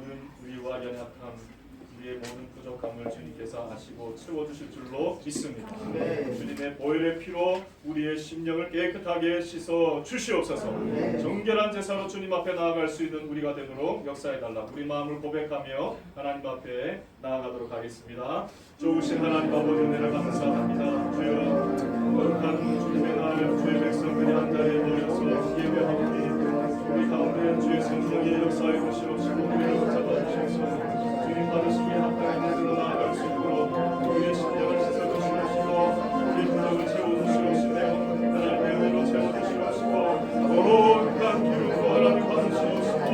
모든 의와 연약함, 우리의 모든 부족함을 주님께서 아시고 채워주실 줄로 믿습니다. 주님의 보혈의 피로 우리의 심령을 깨끗하게 씻어 주시옵소서. 정결한 제사로 주님 앞에 나아갈 수 있는 우리가 되도록 역사해달라. 우리 마음을 고백하며 하나님 앞에 나아가도록 하겠습니다. 좋으신 하나님 아버지 은혜를 감사합니다. 주여, 거룩한 주님의 날 주의 백성들이 한 자리에 모여서 예배하오니 우리 가운데 주의 성령의 역사에 주시옵시고 우리를 붙잡아 주시옵소서. 주님 받으시기에 합당한 일로 나아갈 수 있도록 우리의 심령을 씻어주시옵시고 우리 부족을 채워주시옵시며 하나님의 은혜로 채워주시옵시고 거룩한 기름으로 하나님 받으시옵시고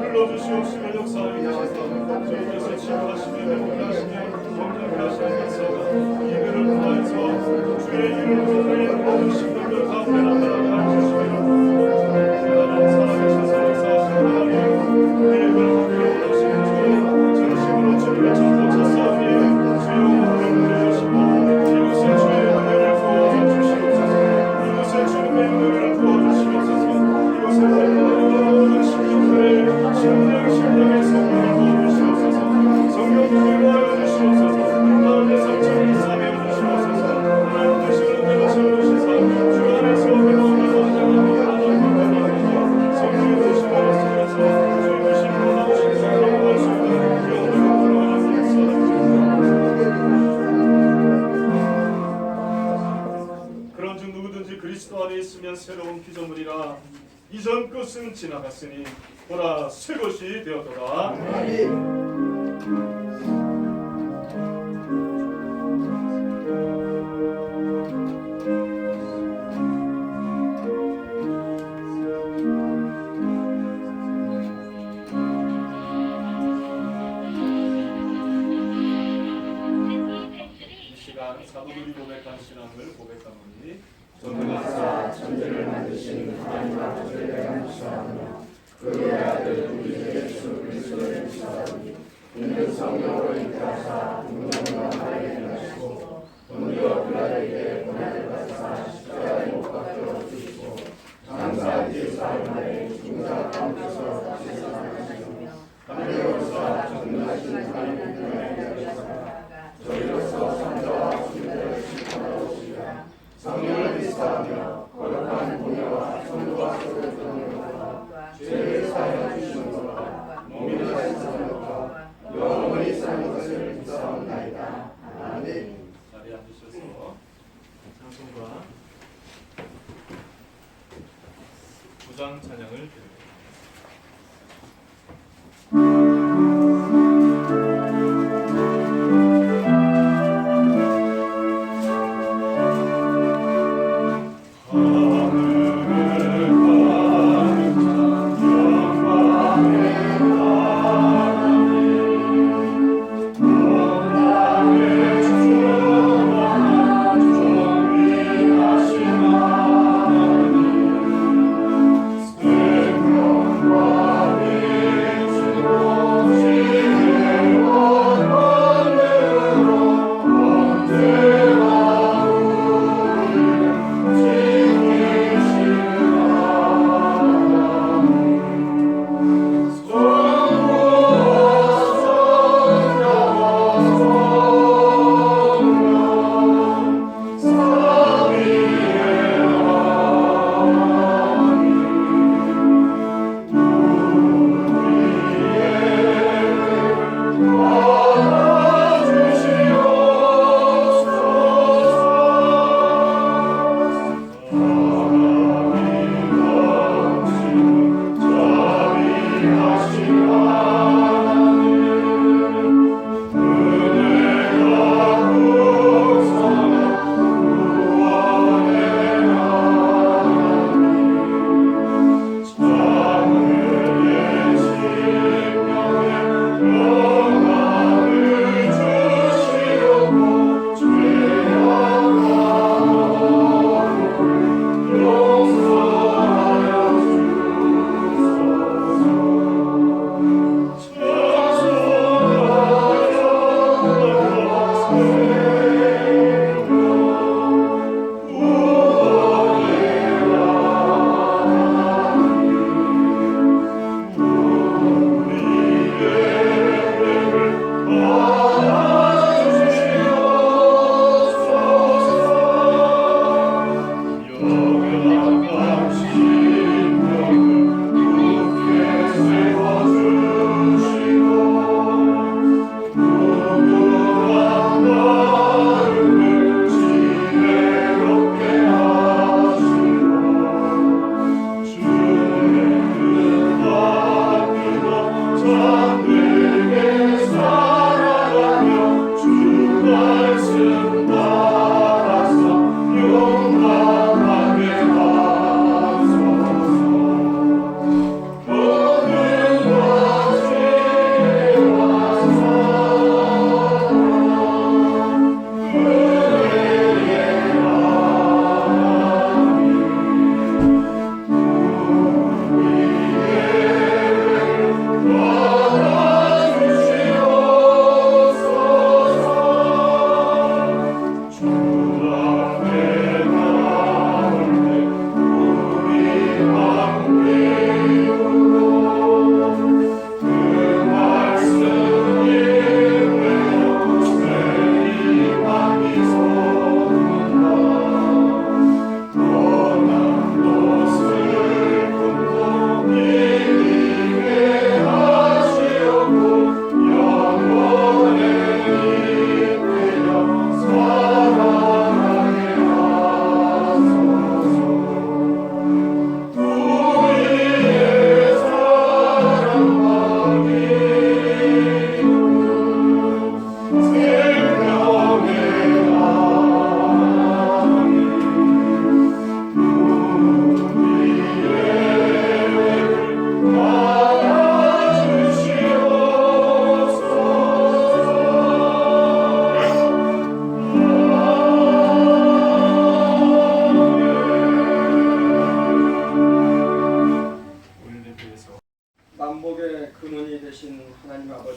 흘러주시옵시며 역사하여 주셔서 주님께서 치유하시며 회복하시며 건강케 하시는 역사가 예배를 통하여서 주의 이름으로 우리의 모든 심령들 가운데 나타나게 하시시며 하나님 살아계셔서 역사하시는 하나님 우리의 welcome 진심으로 주님의 전도자 싸움에 주의 은혜를 내주시고 이곳에 주의 은혜를 부어주시옵소서. 이곳에 주님의 은혜를 부어주시옵소서. 이곳에 모든 심령의 성령을 부어주시옵소서. 성령 주여 주시옵소서. 마음의 상처를 싸매어 주시옵소서. 하나님 되시는 대로 채워주시사 주 안에서 회복하고 하나님 성령 되시고 있으면서 주의 주심으로 나오신 성령을 수 그런즉 누구든지 그리스도 안에 있으면 새로운 피조물이라 이전 것은 지나갔으니 보라 새 것이 되었도다. 사도들이 고백한 신앙을 고백하노니 전능하사 천지를 만드신 하나님 아버지를 감사하며 그의 아들 우리 예수 그리스도를 믿사오니 이는 성령으로 잉태하사 동정과 마리아에 나시고 본디오 빌라도에게 고난을 받으사 십자가에 못 박혀 죽으시고 장사 뒤 사흘 만에 죽은 자 가운데서 다시 살아나시며 하늘에서 전능하신 하나님의 은혜를 받으사 저희로서 산자와 주님을 심판하러 오시리라. 성령을 믿사하며 거룩한 공예와 성도와 소를 드러내고 죄를 사하여 주시는 것과 몸이 다시 사는 것과 영원히 사는 것을 믿사옵나이다.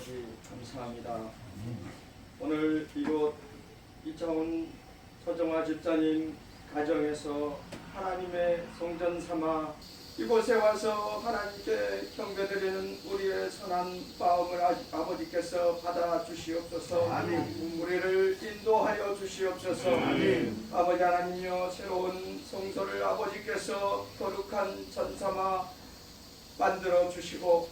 아버지 감사합니다. 오늘 이곳 이창훈 서정화 집사님 가정에서 하나님의 성전 삼아 이곳에 와서 하나님께 경배드리는 우리의 선한 마음을 아버지께서 받아 주시옵소서. 우리를 인도하여 주시옵소서. 아버지 하나님여, 새로운 성소를 아버지께서 거룩한 전 삼아 만들어 주시고,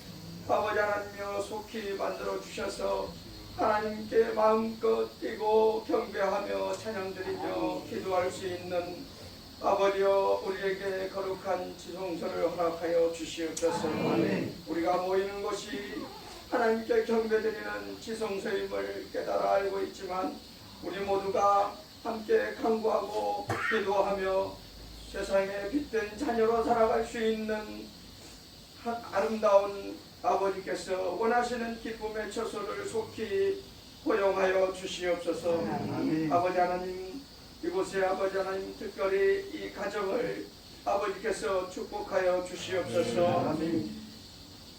아버지 하나님여 속히 만들어 주셔서 하나님께 마음껏 뛰고 경배하며 찬양드리며 기도할 수 있는 아버지여, 우리에게 거룩한 지성소를 허락하여 주시옵소서. 우리가 모이는 곳이 하나님께 경배드리는 지성소임을 깨달아 알고 있지만, 우리 모두가 함께 간구하고 기도하며 세상에 빛된 자녀로 살아갈 수 있는 아름다운 아버지께서 원하시는 기쁨의 처소를 속히 허용하여 주시옵소서. 아버지 하나님, 이곳에 아버지 하나님 특별히 이 가정을 아버지께서 축복하여 주시옵소서.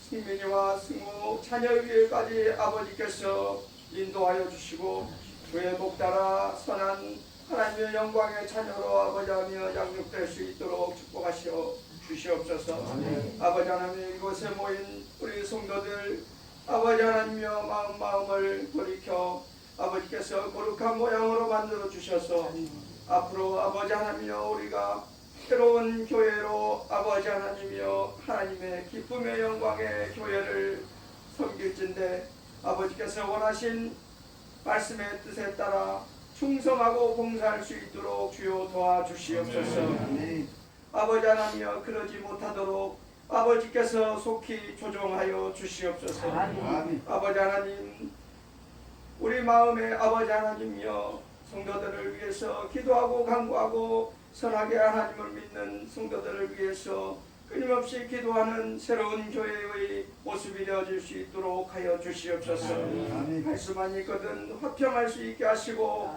승민이와 승우 자녀 위에까지 아버지께서 인도하여 주시고, 그의 복 따라 선한 하나님의 영광의 자녀로 아버지 하나님 양육될 수 있도록 축복하시어 주시옵소서. 아버지 하나님, 이곳에 모인 우리 성도들 아버지 하나님여 마음을 돌이켜 아버지께서 거룩한 모양으로 만들어 주셔서 앞으로 아버지 하나님여 우리가 새로운 교회로 아버지 하나님여 하나님의 기쁨의 영광의 교회를 섬길진데, 아버지께서 원하신 말씀의 뜻에 따라 충성하고 봉사할 수 있도록 주여 도와주시옵소서. 아버지 하나님여, 그러지 못하도록 아버지께서 속히 조정하여 주시옵소서. 아버지 하나님, 우리 마음에 아버지 하나님여 성도들을 위해서 기도하고 간구하고 선하게 하나님을 믿는 성도들을 위해서 끊임없이 기도하는 새로운 교회의 모습이 되어질 수 있도록 하여 주시옵소서. 할 수만 있거든 화평할 수 있게 하시고,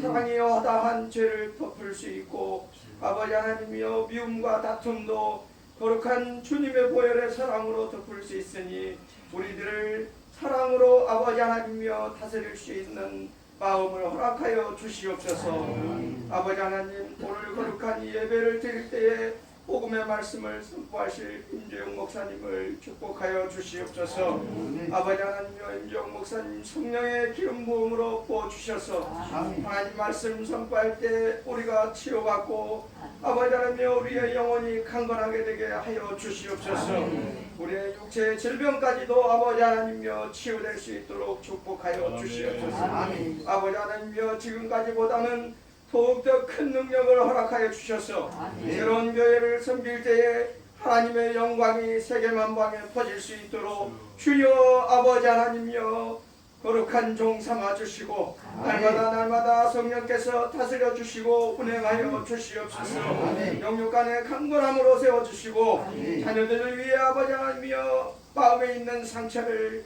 사랑이 허다한 죄를 덮을 수 있고, 아버지 하나님이여 미움과 다툼도 거룩한 주님의 보혈의 사랑으로 덮을 수 있으니, 우리들을 사랑으로 아버지 하나님이여 다스릴 수 있는 마음을 허락하여 주시옵소서. 아버지 하나님, 오늘 거룩한 이 예배를 드릴 때에 복음의 말씀을 선포하실 임재용 목사님을 축복하여 주시옵소서. 아버지 하나님여, 임재용 목사님 성령의 기름 부음으로 부어주셔서 하나님 말씀 선포할 때 우리가 치료받고 아버지 하나님여 우리의 영혼이 강건하게 되게 하여 주시옵소서. 우리의 육체의 질병까지도 아버지 하나님여 치유될 수 있도록 축복하여 주시옵소서. 아버지 하나님여, 지금까지보다는 더욱더 큰 능력을 허락하여 주셔서 새로운 교회를 섬길 때에 하나님의 영광이 세계만방에 퍼질 수 있도록 주여 아버지 하나님여 거룩한 종 삼아 주시고, 날마다 성령께서 다스려 주시고 운행하여 주시옵소서. 영육간의 강건함으로 세워주시고, 자녀들을 위해 아버지 하나님여 마음에 있는 상처를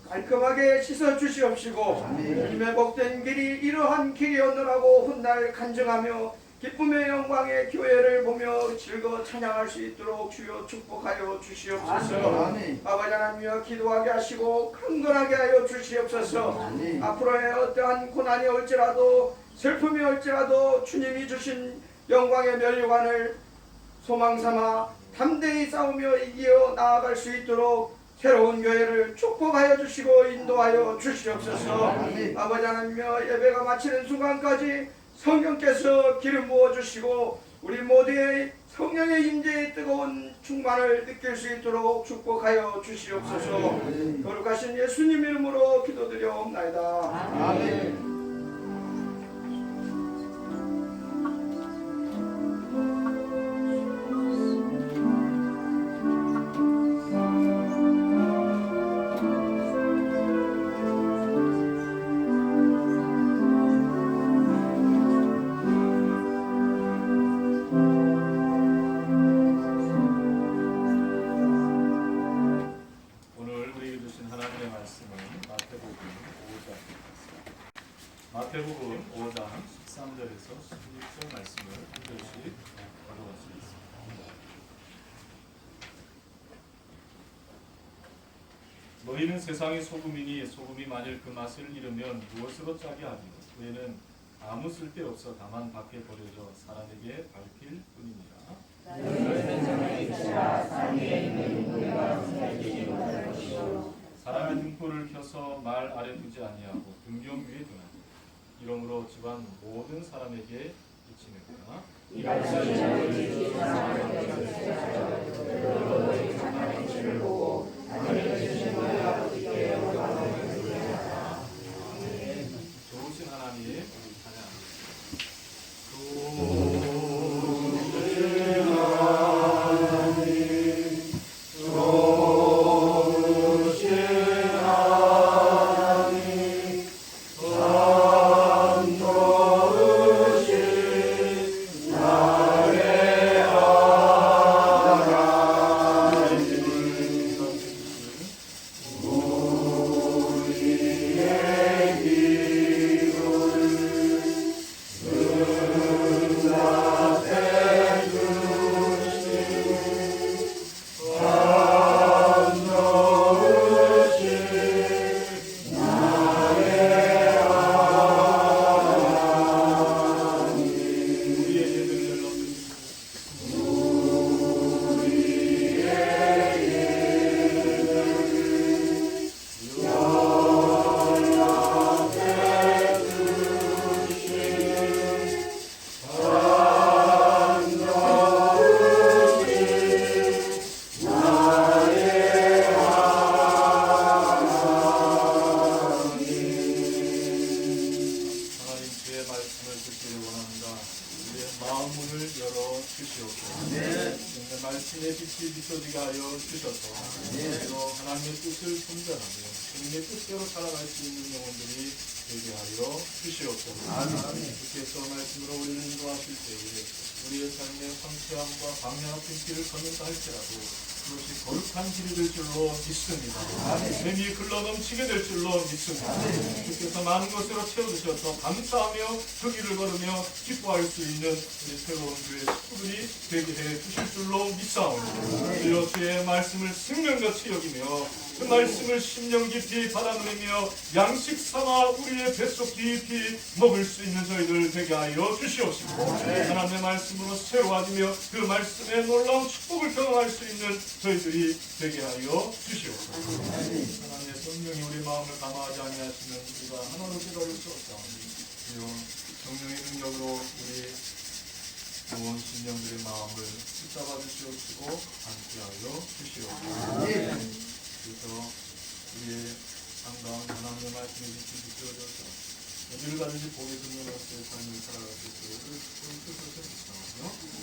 깔끔하게 씻어 주시옵시고, 주님의 복된 길이 이러한 길이었느라고 훗날 간증하며 기쁨의 영광의 교회를 보며 즐거워 찬양할 수 있도록 주여 축복하여 주시옵소서. 아버지 하나님여 기도하게 하시고 강건하게 하여 주시옵소서. 앞으로의 어떠한 고난이 올지라도 슬픔이 올지라도 주님이 주신 영광의 면류관을 소망삼아 담대히 싸우며 이기어 나아갈 수 있도록 새로운 교회를 축복하여 주시고 인도하여 주시옵소서. 아버지 하나님여, 예배가 마치는 순간까지 성령께서 기름 부어주시고 우리 모두의 성령의 임재의 뜨거운 충만을 느낄 수 있도록 축복하여 주시옵소서. 거룩하신 예수님 이름으로 기도드려옵나이다. 아멘. 마태복음 5장 13절에서 16절 말씀을 한 절씩 받아보시겠습니다. 너희는 세상의 소금이니 소금이 만일 그 맛을 잃으면 무엇으로 짜게 하리요. 그에는 아무 쓸데없어 다만 밖에 버려져 사람에게 밟힐 뿐이니라. 사람의 등불을 켜서 말 아래 두지 아니하고 등경 위에 두나니 이러므로 집안 모든 사람에게 비치느니라. 좋으신 하나님 우리 말씀의 빛이 비춰지게 하여 주셔서 또 하나님의 뜻을 분별하며 주님의 뜻대로 살아갈 수 있는 영혼들이 되게 하여 주시옵소서. 주께서 말씀으로 우리를 인도하실 때에 우리의 삶의 황폐함과 방향 앞인 길을 걷는다 할지라도 그것이 거룩한 길이 될 줄로 믿습니다. 샘이 흘러 넘치게 될 줄로 믿습니다. 주께서 많은 것으로 채워주셔서 감사하며 그 길을 걸으며 기뻐할 수 있는 우리 새로운 교회 식구들이 되게 해 주실 줄로 믿사옵니다. 주여 주의 말씀을 생명같이 여기며 그 말씀을 심령 깊이 받아들이며 양식 삼아 우리의 뱃속 깊이 먹을 수 있는 저희들 되게 하여 주시옵시고 하나님의 말씀으로 새로워지며 그 말씀의 놀라운 축복을 경험할 수 있는 저희들이 되게 하여 주시옵소서. 하나님의 성령이 우리 마음을 감화하지 아니하시면 우리가 하나로 깨달을 수 없사오니 성령의 능력으로 우리 온 신령들의 마음을 붙잡아 주시옵시고 함께하여 주시옵소서. 그래서 우리의 상당한 하나님의 말씀에 비추어져서 어디를 가든지 복의 근원으로서의 삶을 살아갈 수 있도록 그런 뜻을 기뻐하며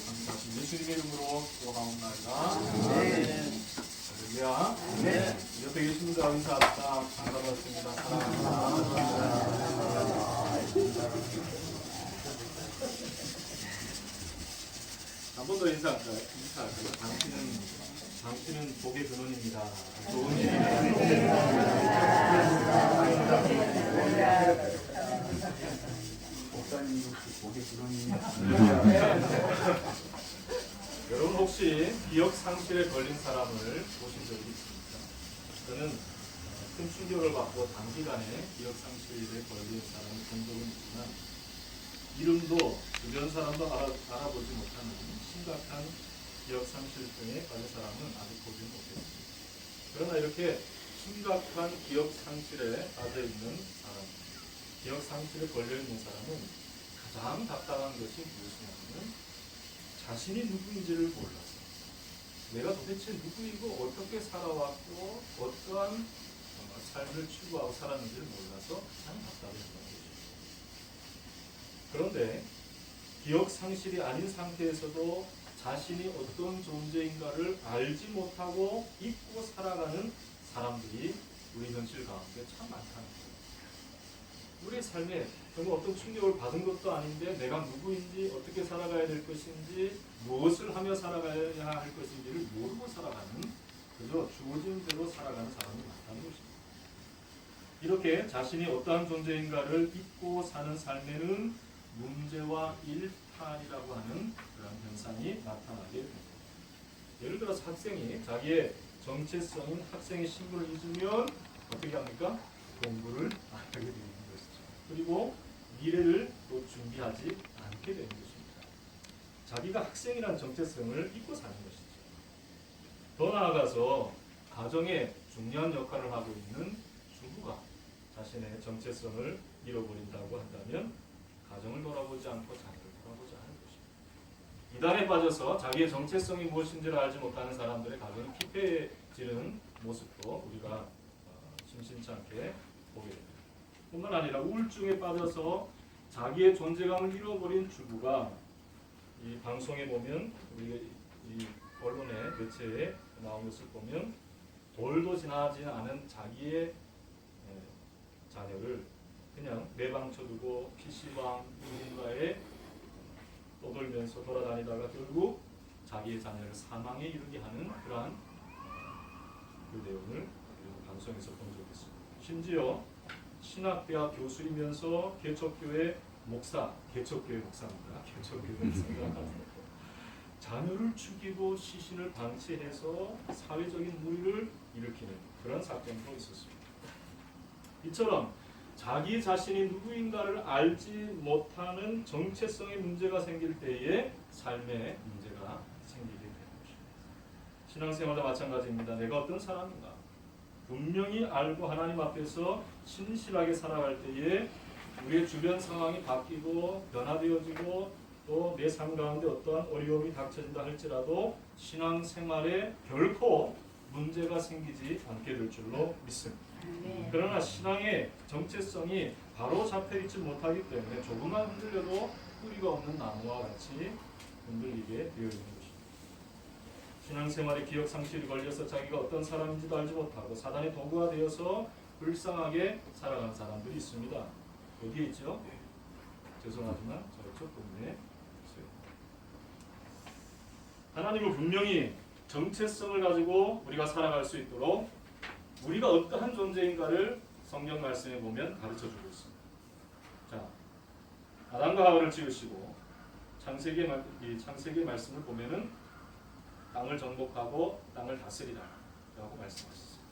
감사하신 예수님의 이름으로 기도하옵나이다. 할렐루야. 옆에 계신 분들 인사합시다. 반갑습니다. 사랑합니다. 한 번 더 인사할까요? 당신은 복의 근원입니다. 좋은 목사님 혹시 복의 근원입니다. 여러분 혹시 기억 상실에 걸린 사람을 보신 적이 있습니까? 저는 큰 충격을 받고 단기간에 기억 상실에 걸린 사람을 본 적은 있지만 이름도 주변 사람도 알아보지 못하는 심각한 기억 상실증에 걸린 사람은 아직 보지 못했습니다. 그러나 이렇게 심각한 기억 상실에 빠져 있는 사람, 기억 상실에 걸려 있는 사람은 가장 답답한 것이 무엇이냐면 자신이 누구인지를 몰라서 내가 도대체 누구이고 어떻게 살아왔고 어떠한 삶을 추구하고 살았는지를 몰라서 가장 답답해하는 것입니다. 그런데 기억 상실이 아닌 상태에서도 자신이 어떤 존재인가를 알지 못하고 잊고 살아가는 사람들이 우리 현실 가운데 참 많다는 거예요. 우리 삶에 정말 어떤 충격을 받은 것도 아닌데 내가 누구인지 어떻게 살아가야 될 것인지 무엇을 하며 살아가야 할 것인지를 모르고 살아가는 그저 주어진 대로 살아가는 사람이 많다는 것입니다. 이렇게 자신이 어떠한 존재인가를 잊고 사는 삶에는 문제와 일탈이라고 하는 그런 현상이 나타나게 됩니다. 예를 들어서 학생이 자기의 정체성인 학생의 신분을 잊으면 어떻게 합니까? 공부를 안 하게 되는 것이죠. 그리고 미래를 또 준비하지 않게 되는 것입니다. 자기가 학생이라는 정체성을 잊고 사는 것이죠. 더 나아가서 가정에 중요한 역할을 하고 있는 주부가 자신의 정체성을 잃어버린다고 한다면 가정을 돌아보지 않고 자녀를 돌아보지 않을 것입니다. 이단에 빠져서 자기의 정체성이 무엇인지를 알지 못하는 사람들의 가정이 피폐해지는 모습도 우리가 심심치 않게 보게 됩니다. 뿐만 아니라 우울증에 빠져서 자기의 존재감을 잃어버린 주부가 이 방송에 보면 우리가 이 언론의 매체에 나온 것을 보면 돌도 지나지 않은 자기의 자녀를 그냥 내방쳐두고 PC방 누군가에 떠돌면서 돌아다니다가 결국 자기의 자녀를 사망에 이르게 하는 그러한 그 내용을 방송에서 본 적이 있습니다. 심지어 신학대학 교수이면서 개척교회 목사입니다. 개척교회 목사가 자녀를 죽이고 시신을 방치해서 사회적인 물의를 일으키는 그런 사건도 있었습니다. 이처럼 자기 자신이 누구인가를 알지 못하는 정체성의 문제가 생길 때에 삶의 문제가 생기게 되는 것입니다. 신앙생활도 마찬가지입니다. 내가 어떤 사람인가? 분명히 알고 하나님 앞에서 신실하게 살아갈 때에 우리의 주변 상황이 바뀌고 변화되어지고 또 내 삶 가운데 어떠한 어려움이 닥쳐진다 할지라도 신앙생활에 결코 문제가 생기지 않게 될 줄로 믿습니다. 그러나 신앙의 정체성이 바로 잡혀있지 못하기 때문에 조금만 흔들려도 뿌리가 없는 나무와 같이 흔들리게 되어 있는 것입니다. 신앙생활에 기억상실이 걸려서 자기가 어떤 사람인지도 알지 못하고 사단의 도구가 되어서 불쌍하게 살아가는 사람들이 있습니다. 어디에 있죠? 죄송하지만 저쪽 부분에 있어요. 하나님은 분명히 정체성을 가지고 우리가 살아갈 수 있도록 우리가 어떠한 존재인가를 성경 말씀에 보면 가르쳐주고 있습니다. 자, 아담과 하와를 지으시고 창세기 말씀을 보면은 땅을 정복하고 땅을 다스리라라고 말씀하셨습니다.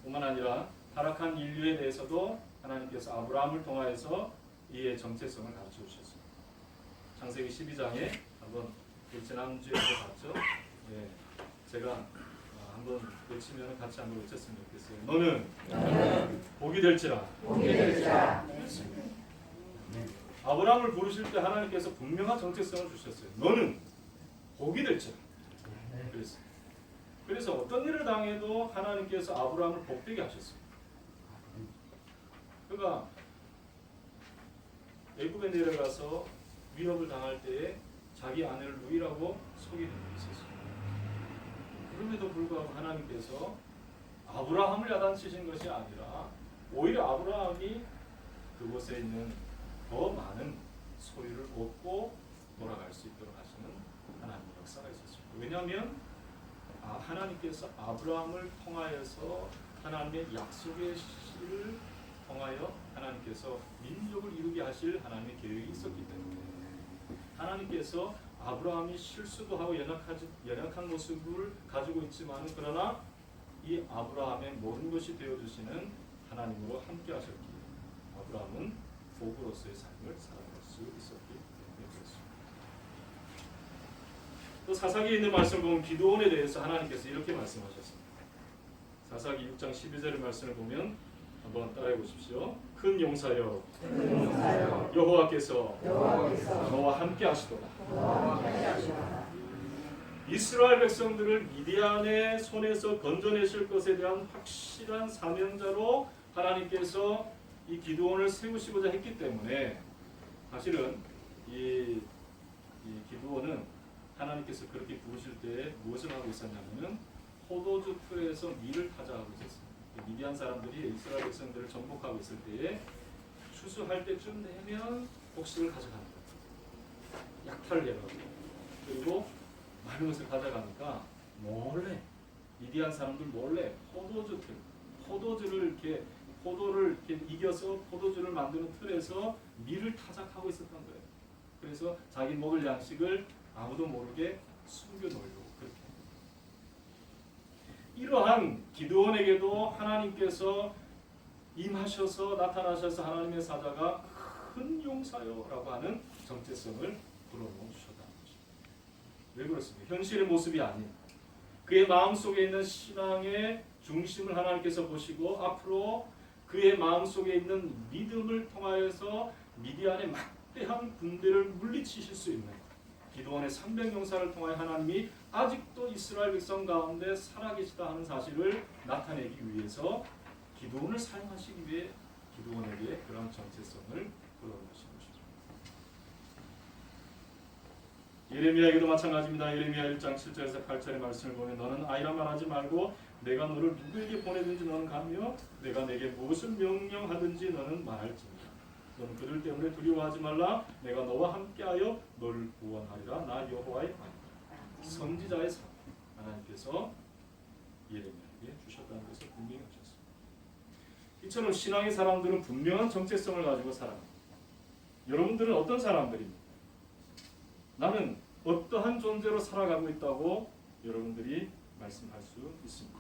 뿐만 아니라 타락한 인류에 대해서도 하나님께서 아브라함을 통하여서 이의 정체성을 가르쳐 주셨습니다. 창세기 12장에 한번 지난주에 봤죠? 예, 제가 한번 외치면 같이 한번 외쳤으면 좋겠어요. 너는 복이 될지라. 아브라함을 부르실 때 하나님께서 분명한 정체성을 주셨어요. 너는 복이 될지라. 그래서 어떤 일을 당해도 하나님께서 아브라함을 복되게 하셨습니다. 그러니까 애굽에 내려가서 위협을 당할 때에 자기 아내를 누이라고 속이는 일이 있었습니다. 그럼에도 불구하고 하나님께서 아브라함을 야단치신 것이 아니라 오히려 아브라함이 그곳에 있는 더 많은 소유를 얻고 돌아갈 수 있도록 하시는 하나님의 역사가 있었습니다. 왜냐하면 하나님께서 아브라함을 통하여서 하나님의 약속의 씨를 통하여 하나님께서 민족을 이루게 하실 하나님의 계획이 있었기 때문에 하나님께서 아브라함이 실수도 하고 연약한 모습을 가지고 있지만 그러나 이 아브라함의 모든 것이 되어주시는 하나님으로 함께 하셨기에 아브라함은 복으로서의 삶을 살아갈 수 있었기 때문에 그렇습니다. 또 사사기에 있는 말씀을 보면 기드온에 대해서 하나님께서 이렇게 말씀하셨습니다. 사사기 6장 12절의 말씀을 보면 한번 따라해 보십시오. 큰 용사여 여호와께서 너와 함께 하시도다. 이스라엘 백성들을 미디안의 손에서 건져내실 것에 대한 확실한 사명자로 하나님께서 이 기드온을 세우시고자 했기 때문에 사실은 이 기드온은 하나님께서 그렇게 부르실 때 무엇을 하고 있었냐면은 포도주 틀에서 밀을 타자하고 있었습니다. 미디안 사람들이 이스라엘 백성들을 정복하고 있을 때에 추수할 때쯤 되면 곡식을 가져가는 거예요. 약탈을 해가지고. 그리고 많은 것을 가져가니까 몰래 미디안 사람들 몰래 포도주를 이렇게 이겨서 포도주를 만드는 틀에서 밀을 타작하고 있었던 거예요. 그래서 자기 먹을 양식을 아무도 모르게 숨겨놓으려고 그렇게. 이러한 기드온에게도 하나님께서 임하셔서 나타나셔서 하나님의 사자가 큰 용사요라고 하는 정체성을 불어넣으셨다는 것입니다. 왜 그렇습니까? 현실의 모습이 아닌 그의 마음속에 있는 신앙의 중심을 하나님께서 보시고 앞으로 그의 마음속에 있는 믿음을 통하여서 미디안의 막대한 군대를 물리치실 수 있는 기드온의 300용사를 통하여 하나님이 아직도 이스라엘 백성 가운데 살아계시다 하는 사실을 나타내기 위해서 기드온을 사용하시기 위해 기드온에게 그런 정체성을 불어넣으신 것입니다. 예레미야에게도 마찬가지입니다. 예레미야 1장 7절에서 8절의 말씀을 보면 너는 아이라 말하지 말고 내가 너를 누구에게 보내든지 너는 가며 내가 내게 무엇을 명령하든지 너는 말할지니라. 너는 그들 때문에 두려워하지 말라. 내가 너와 함께하여 너를 구원하리라. 나 여호와의 말이다. 선지자의 상 하나님께서 예레미야에게 주셨다는 것을 분명히 하셨습니다. 이처럼 신앙의 사람들은 분명한 정체성을 가지고 살아갑니다. 여러분들은 어떤 사람들입니까? 나는 어떠한 존재로 살아가고 있다고 여러분들이 말씀할 수 있습니다.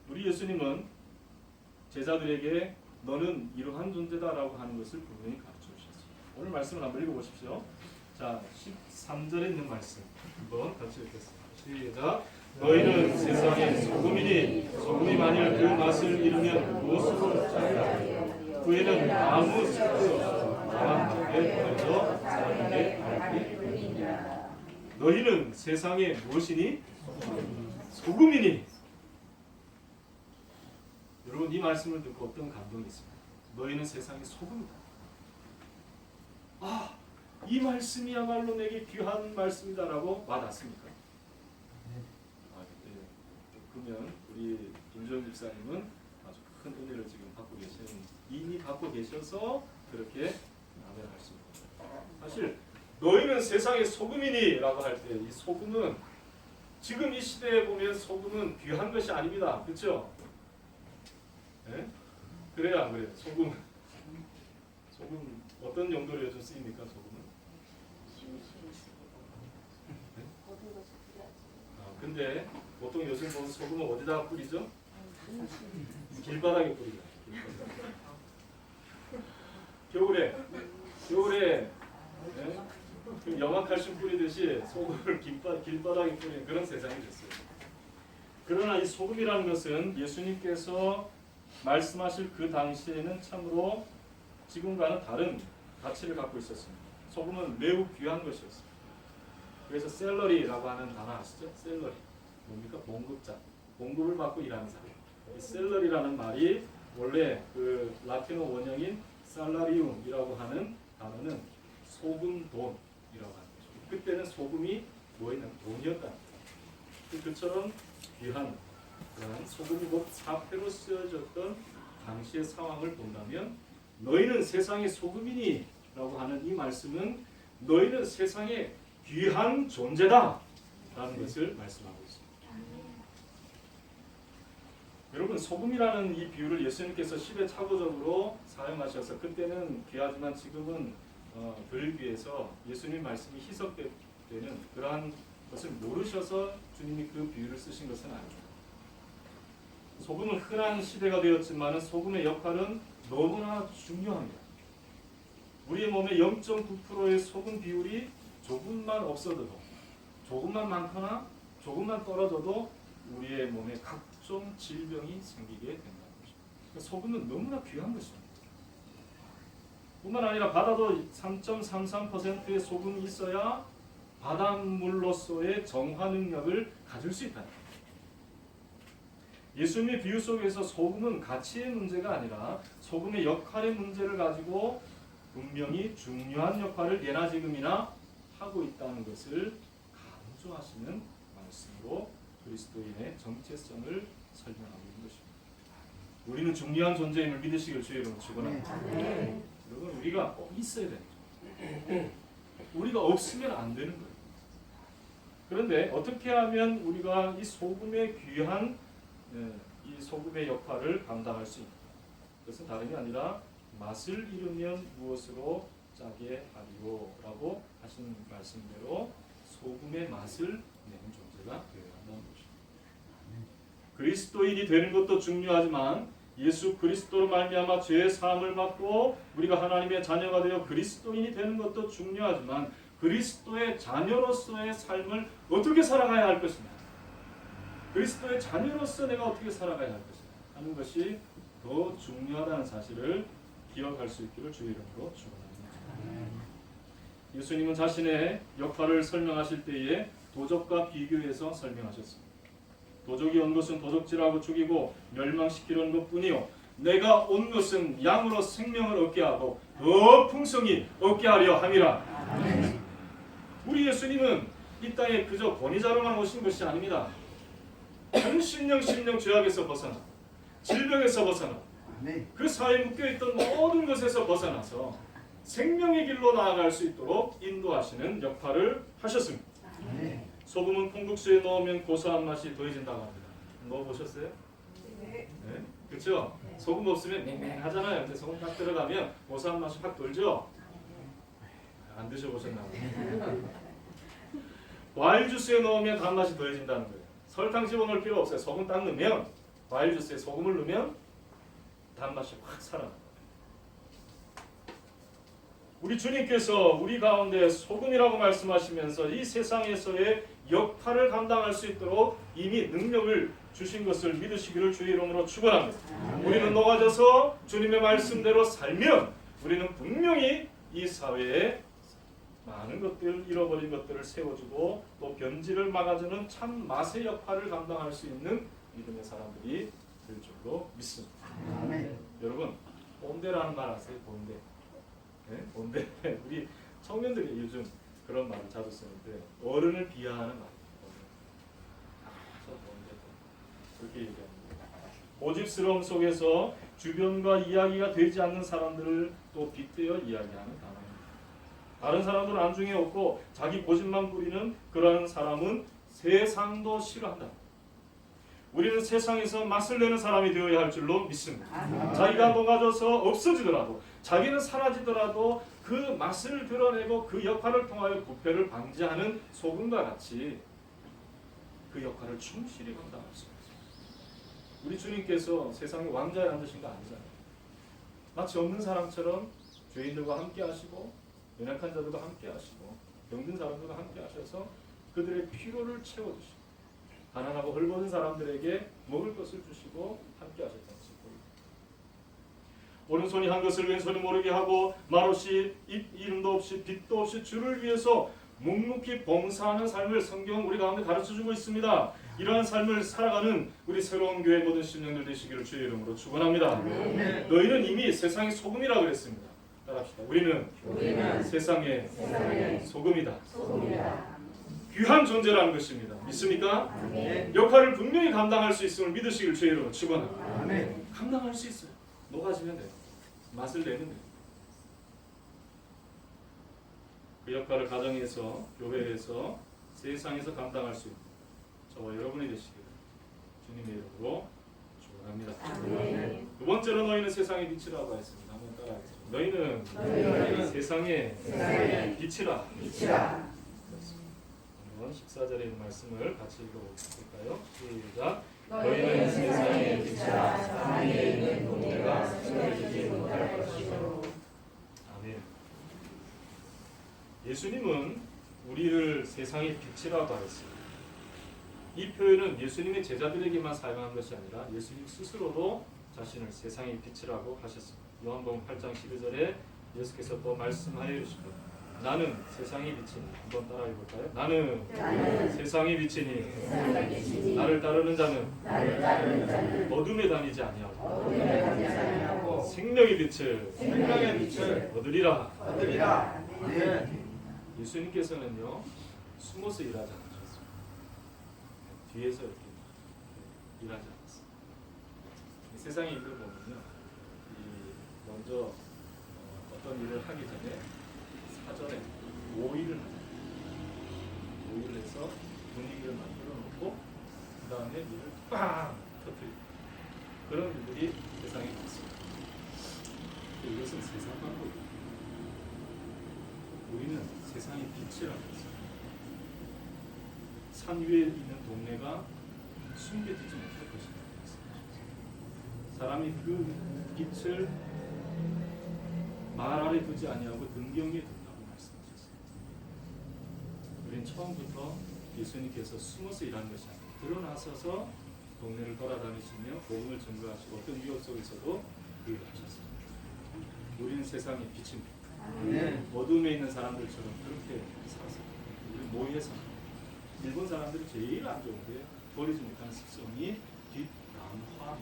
우리 예수님은 제자들에게 너는 이러한 존재다라고 하는 것을 분명히 가르쳐 주셨습니다. 오늘 말씀을 한번 읽어보십시오. 자, 13절에 있는 말씀 한번 같이 읽겠습니다. 시작. 너희는 세상의 소금이니 소금이 만일 그 맛을 잃으면 무엇으로 짜리라. 후에는 아무 쓸데없이 다만 밖에 버려져 사람에게 알게 되니라. 너희는 세상의 무엇이니? 소금이니. 여러분 이 말씀을 듣고 어떤 감동이 있습니까? 너희는 세상의 소금이다. 아, 이 말씀이야말로 내게 귀한 말씀이다라고 와닿습니까? 그러면 우리 김주영 집사님은 아주 큰 은혜를 지금 받고 이미 받고 계셔서 그렇게 아멘할 수 있습니다. 사실 너희는 세상의 소금이니라고 할 때 이 소금은 지금 이 시대에 보면 소금은 귀한 것이 아닙니다. 그렇죠? 네? 그래요, 안 그래요? 소금 어떤 용도로 요즘 쓰입니까? 소금은? 네? 근데 보통 요즘 보면 소금은 어디다가 뿌리죠? 길바닥에 뿌리죠. 겨울에 네? 염화칼슘 뿌리듯이 소금을 길바닥에 뿌리는 그런 세상이 됐어요. 그러나 이 소금이라는 것은 예수님께서 말씀하실 그 당시에는 참으로 지금과는 다른 가치를 갖고 있었습니다. 소금은 매우 귀한 것이었습니다. 그래서 셀러리라고 하는 단어 아시죠? 셀러리. 뭡니까? 봉급자. 봉급을 받고 일하는 사람. 이 셀러리라는 말이 원래 그 라틴어 원형인 살라리움이라고 하는 단어는 소금 돈이라고 하는 거죠. 그때는 소금이 뭐였냐? 돈이었다. 그처럼 귀한 그런 소금이 곧 사패로 쓰여졌던 당시의 상황을 본다면 너희는 세상의 소금이니 라고 하는 이 말씀은 너희는 세상의 귀한 존재다 라는 것을 말씀하고 있습니다. 여러분 소금이라는 이 비유를 예수님께서 시대착오적으로 사용하셔서 그때는 귀하지만 지금은 덜 귀해서 예수님 말씀이 희석되는 그러한 것을 모르셔서 주님이 그 비유를 쓰신 것은 아닙니다. 소금은 흔한 시대가 되었지만 소금의 역할은 너무나 중요합니다. 우리의 몸의 0.9%의 소금 비율이 조금만 없어도 조금만 많거나 조금만 떨어져도 우리의 몸에 각종 질병이 생기게 된다는 것입니다. 소금은 너무나 귀한 것입니다. 뿐만 아니라 바다도 3.33%의 소금이 있어야 바닷물로서의 정화 능력을 가질 수 있다. 예수님의 비유 속에서 소금은 가치의 문제가 아니라 소금의 역할의 문제를 가지고 분명히 중요한 역할을 예나 지금이나 하고 있다는 것을 강조하시는 말씀으로 그리스도인의 정체성을 설명하고 있는 것입니다. 우리는 중요한 존재임을 믿으시길 주의 이름으로 축원합니다. 여러분 우리가 꼭 있어야 되는 거예요. 우리가 없으면 안 되는 거예요. 그런데 어떻게 하면 우리가 이 소금의 귀한 이 소금의 역할을 감당할 수 있는가? 그것은 다름이 아니라 맛을 잃으면 무엇으로 짜게 하리오라고 하신 말씀대로 소금의 맛을 내는 존재가 되어야 한다는 것입니다. 그리스도인이 되는 것도 중요하지만 예수 그리스도로 말미암아 죄의 사함을 받고 우리가 하나님의 자녀가 되어 그리스도인이 되는 것도 중요하지만 그리스도의 자녀로서의 삶을 어떻게 살아가야 할 것이냐, 그리스도의 자녀로서 내가 어떻게 살아가야 할 것이냐 하는 것이 더 중요하다는 사실을 기억할 수 있기를 주의 이름으로 축원합니다. 예수님은 자신의 역할을 설명하실 때에 도적과 비교해서 설명하셨습니다. 도적이 온 것은 도적질하고 죽이고 멸망시키려는 것뿐이요 내가 온 것은 양으로 생명을 얻게 하고 더 풍성히 얻게 하려 함이라. 우리 예수님은 이 땅에 그저 권위자로만 오신 것이 아닙니다. 전 심령 죄악에서 벗어나 질병에서 벗어나 그 사회에 묶여있던 모든 것에서 벗어나서 생명의 길로 나아갈 수 있도록 인도하시는 역할을 하셨습니다. 소금은 콩국수에 넣으면 고소한 맛이 더해진다고 합니다. 먹어보셨어요? 네. 그렇죠? 소금 없으면 맹맹하잖아요. 근데 소금 딱 들어가면 고소한 맛이 확 돌죠? 안 드셔보셨나 봐요. 과일 주스에 넣으면 단맛이 더해진다는 거예요. 설탕 집어넣을 필요 없어요. 소금 딱 넣으면, 과일 주스에 소금을 넣으면 단맛이 확 살아납니다. 우리 주님께서 우리 가운데 소금이라고 말씀하시면서 이 세상에서의 역할을 감당할 수 있도록 이미 능력을 주신 것을 믿으시기를 주의 이름으로 축원합니다. 우리는 녹아져서 주님의 말씀대로 살면 우리는 분명히 이 사회에 많은 것들, 잃어버린 것들을 세워주고 또 변질을 막아주는 참 맛의 역할을 감당할 수 있는 믿음의 사람들이 될 줄로 믿습니다. 여러분, 본대라는 말 아세요? 본대. 네? 본대. 우리 청년들이 요즘 그런 말을 자주 쓰는데 어른을 비하하는 말. 그렇게 얘기합니다. 고집스러움 속에서 주변과 이야기가 되지 않는 사람들을 또 빗대어 이야기하는 단어입니다. 다른 사람들은 안중에 없고 자기 고집만 부리는 그러한 사람은 세상도 싫어한다. 우리는 세상에서 맛을 내는 사람이 되어야 할 줄로 믿습니다. 자기가 녹아져서 없어지더라도 자기는 사라지더라도 그 맛을 드러내고 그 역할을 통하여 부패를 방지하는 소금과 같이 그 역할을 충실히 감당할 수 있습니다. 우리 주님께서 세상의 왕자에 앉으신 거 아니잖아요. 마치 없는 사람처럼 죄인들과 함께 하시고 연약한 자들과 함께 하시고 병든 사람들과 함께 하셔서 그들의 필요를 채워주시고 가난하고 헐벗은 사람들에게 먹을 것을 주시고 함께 하셨다는 것을 보입니다. 오른손이 한 것을 왼손이 모르게 하고 말없이 이름도 없이 빛도 없이 주를 위해서 묵묵히 봉사하는 삶을 성경은 우리 가운데 가르쳐주고 있습니다. 이러한 삶을 살아가는 우리 새로운 교회 모든 신령들 되시기를 주의 이름으로 축원합니다. 너희는 이미 세상의 소금이라 그랬습니다. 따라합시다. 우리는 세상의 소금이다. 귀한 존재라는 것입니다. 믿습니까? 역할을 분명히 감당할 수 있음을 믿으시길 주의 이름으로 축원합니다. 감당할 수 있어요. 녹아지면 돼요. 맛을 내면 돼요. 그 역할을 가정에서, 교회에서, 세상에서 감당할 수 있는 저와 여러분이 되시기를 주님의 이름으로 축원합니다. 두 번째로 너희는 세상의 빛이라고 했습니다. 한번 따라하겠습니다. 너희는 세상의 빛이라. 한번 14절에 있는 말씀을 같이 읽어볼까요? 시작. 너희는 세상의 빛이라. 세상에 있는 동네가 스며들지 못할 것이요. 아멘. 예수님은 우리를 세상의 빛이라고 하셨습니다. 이 표현은 예수님의 제자들에게만 사용한 것이 아니라 예수님 스스로도 자신을 세상의 빛이라고 하셨습니다. 요한복음 8장 12절에 예수께서 또 말씀하여 이르시되 나는 세상의 빛이니. 한번 따라해 볼까요? 나는 세상의 빛이니 나를 따르는 자는 어둠에 다니지 아니하고 생명의 빛을 얻으리라. 예수님께서는요 숨어서 일하지 않으셨습니다. 뒤에서 이렇게 일하지 않았습니다. 세상의 일을 보면요, 먼저 어떤 일을 하기 전에 사전에 모의를 하잖아요. 모의를 해서 분위기를 만들어 놓고 그 다음에 일을 빵 터뜨리고 그런 일들이 세상에 있습니다. 이것은 세상 방법이에요. 우리는 세상의 빛이라고 했습니다. 산 위에 있는 동네가 숨겨지지 못할 것이다. 사람이 그 빛을 말 아래 두지 아니하고 등경에 둔다고 말씀하셨습니다. 우리는 처음부터 예수님께서 숨어서 일하는 것이 아니라 드러나셔서 동네를 돌아다니시며 복음을 전가하시고 어떤 위협 속에서도 그 일을 하셨습니다. 우리는 세상의 빛입니다. 어둠에 있는 사람들처럼 그렇게 살았습니다. 우리 모여서 일본 사람들이 제일 안 좋은 게 버리지 못하는 습성이 뒷담화.